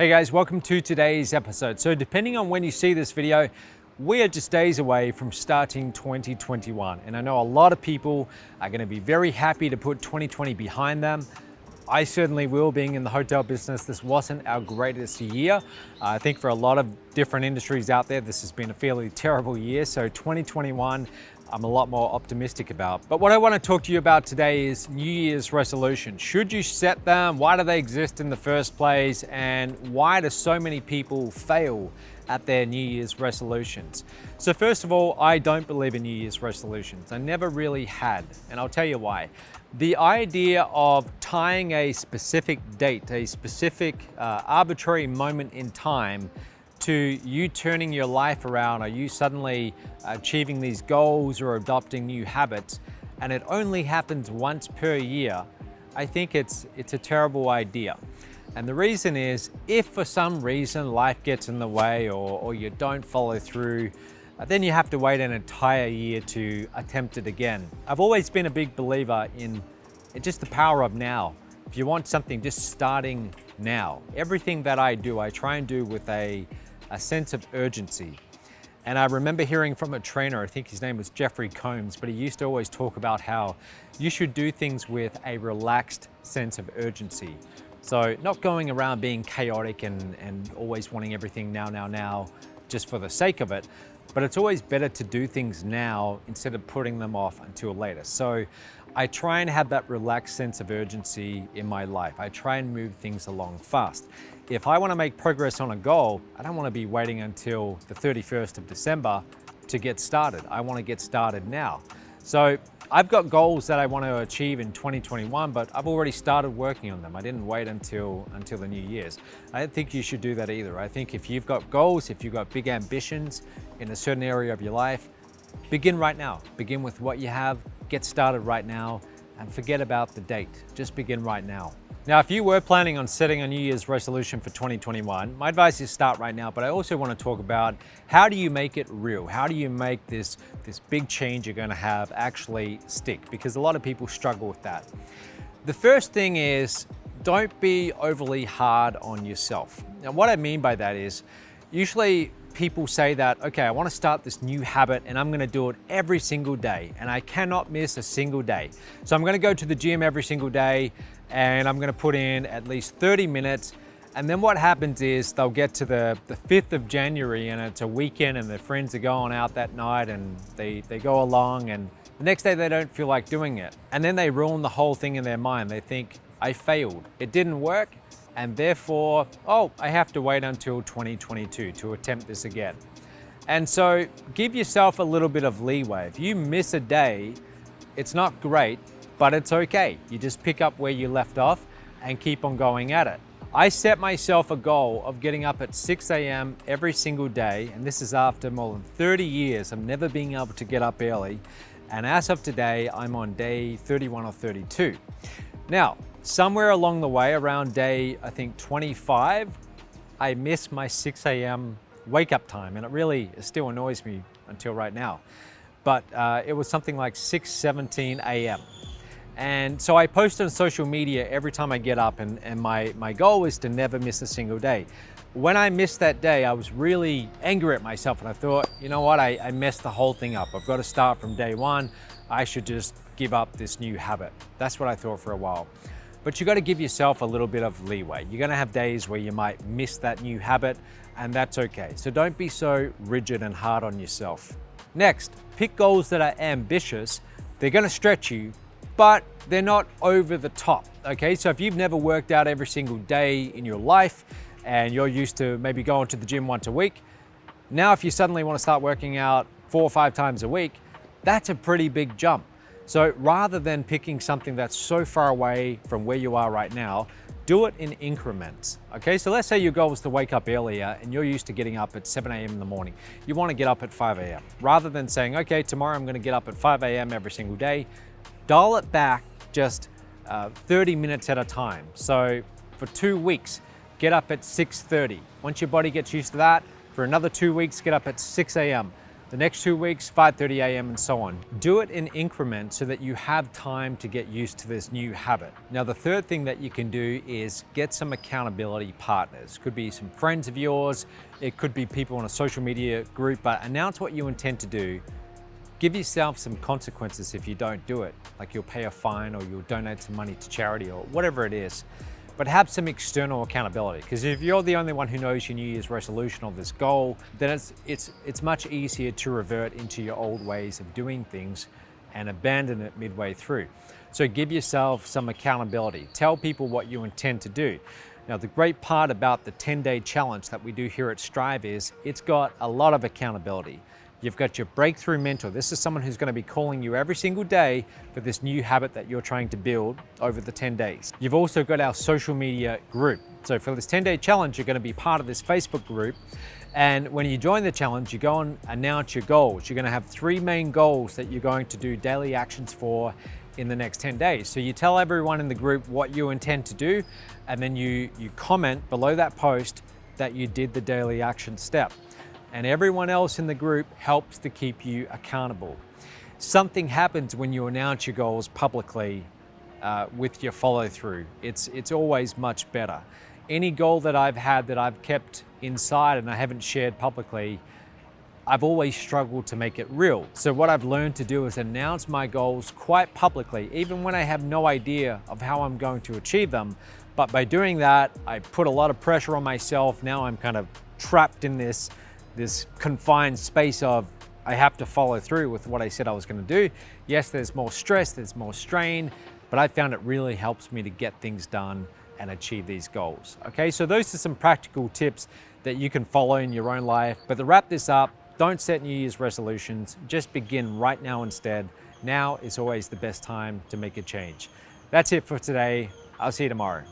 Hey guys, welcome to today's episode. So depending on when you see this video, we are just days away from starting 2021. And I know a lot of people are going to be very happy to put 2020 behind them. I certainly will, being in the hotel business. This wasn't our greatest year. I think for a lot of different industries out there, this has been a fairly terrible year. So 2021, I'm a lot more optimistic about. But what I want to talk to you about today is New Year's resolutions. Should you set them? Why do they exist in the first place? And why do so many people fail at their New Year's resolutions? So first of all, I don't believe in New Year's resolutions. I never really had, and I'll tell you why. The idea of tying a specific date, a specific arbitrary moment in time to you turning your life around, or you suddenly achieving these goals or adopting new habits, and it only happens once per year, I think it's a terrible idea. And the reason is, if for some reason life gets in the way or you don't follow through, then you have to wait an entire year to attempt it again. I've always been a big believer in just the power of now. If you want something, just starting now. Everything that I do, I try and do with a sense of urgency. And I remember hearing from a trainer, I think his name was Jeffrey Combs, but he used to always talk about how you should do things with a relaxed sense of urgency. So not going around being chaotic and always wanting everything now, just for the sake of it, but it's always better to do things now instead of putting them off until later. So I try and have that relaxed sense of urgency in my life. I try and move things along fast. If I want to make progress on a goal, I don't want to be waiting until the 31st of December to get started. I want to get started now. So I've got goals that I want to achieve in 2021, but I've already started working on them. I didn't wait until the New Year's. I don't think you should do that either. I think if you've got goals, if you've got big ambitions in a certain area of your life, begin right now. Begin with what you have, get started right now, and forget about the date. Just begin right now. Now, if you were planning on setting a New Year's resolution for 2021, my advice is start right now, but I also want to talk about how do you make it real? How do you make this big change you're going to have actually stick? Because a lot of people struggle with that. The first thing is, don't be overly hard on yourself. Now, what I mean by that is, usually people say that, okay, I want to start this new habit and I'm going to do it every single day and I cannot miss a single day. So I'm going to go to the gym every single day and I'm going to put in at least 30 minutes. And then what happens is they'll get to the 5th of January and it's a weekend and their friends are going out that night and they go along, and the next day they don't feel like doing it. And then they ruin the whole thing in their mind. They think, I failed. It didn't work. And therefore, I have to wait until 2022 to attempt this again. And so give yourself a little bit of leeway. If you miss a day, it's not great, but it's okay. You just pick up where you left off and keep on going at it. I set myself a goal of getting up at 6 a.m. every single day, and this is after more than 30 years of never being able to get up early. And as of today, I'm on day 31 or 32. Now, somewhere along the way, around day, I think 25, I missed my 6 a.m. wake up time, and it still annoys me until right now. But it was something like 6:17 a.m. And so I post on social media every time I get up, and my goal is to never miss a single day. When I missed that day, I was really angry at myself, and I thought, you know what, I messed the whole thing up. I've got to start from day one. I should just give up this new habit. That's what I thought for a while. But you got to give yourself a little bit of leeway. You're going to have days where you might miss that new habit, and that's okay. So don't be so rigid and hard on yourself. Next, pick goals that are ambitious. They're going to stretch you, but they're not over the top, okay? So if you've never worked out every single day in your life and you're used to maybe going to the gym once a week, now if you suddenly want to start working out 4 or 5 times a week, that's a pretty big jump. So rather than picking something that's so far away from where you are right now, do it in increments, okay? So let's say your goal was to wake up earlier and you're used to getting up at 7 a.m. in the morning. You want to get up at 5 a.m. Rather than saying, okay, tomorrow I'm going to get up at 5 a.m. every single day, dial it back just 30 minutes at a time. So for 2 weeks, get up at 6:30. Once your body gets used to that, for another 2 weeks, get up at 6 a.m. the next 2 weeks, 5:30 a.m. and so on. Do it in increments so that you have time to get used to this new habit. Now, the third thing that you can do is get some accountability partners. Could be some friends of yours, it could be people in a social media group, but announce what you intend to do. Give yourself some consequences if you don't do it, like you'll pay a fine or you'll donate some money to charity or whatever it is. But have some external accountability, because if you're the only one who knows your New Year's resolution or this goal, then it's much easier to revert into your old ways of doing things and abandon it midway through. So give yourself some accountability. Tell people what you intend to do. Now, the great part about the 10-day challenge that we do here at Strive is it's got a lot of accountability. You've got your breakthrough mentor. This is someone who's going to be calling you every single day for this new habit that you're trying to build over the 10 days. You've also got our social media group. So for this 10-day challenge, you're going to be part of this Facebook group. And when you join the challenge, you go and announce your goals. You're going to have 3 main goals that you're going to do daily actions for in the next 10 days. So you tell everyone in the group what you intend to do, and then you comment below that post that you did the daily action step. And everyone else in the group helps to keep you accountable. Something happens when you announce your goals publicly with your follow through. It's always much better. Any goal that I've had that I've kept inside and I haven't shared publicly, I've always struggled to make it real. So what I've learned to do is announce my goals quite publicly, even when I have no idea of how I'm going to achieve them. But by doing that, I put a lot of pressure on myself. Now I'm kind of trapped in this confined space of I have to follow through with what I said I was going to do. Yes, there's more stress, there's more strain, but I found it really helps me to get things done and achieve these goals. Okay, so those are some practical tips that you can follow in your own life. But to wrap this up, don't set New Year's resolutions, just begin right now instead. Now is always the best time to make a change. That's it for today. I'll see you tomorrow.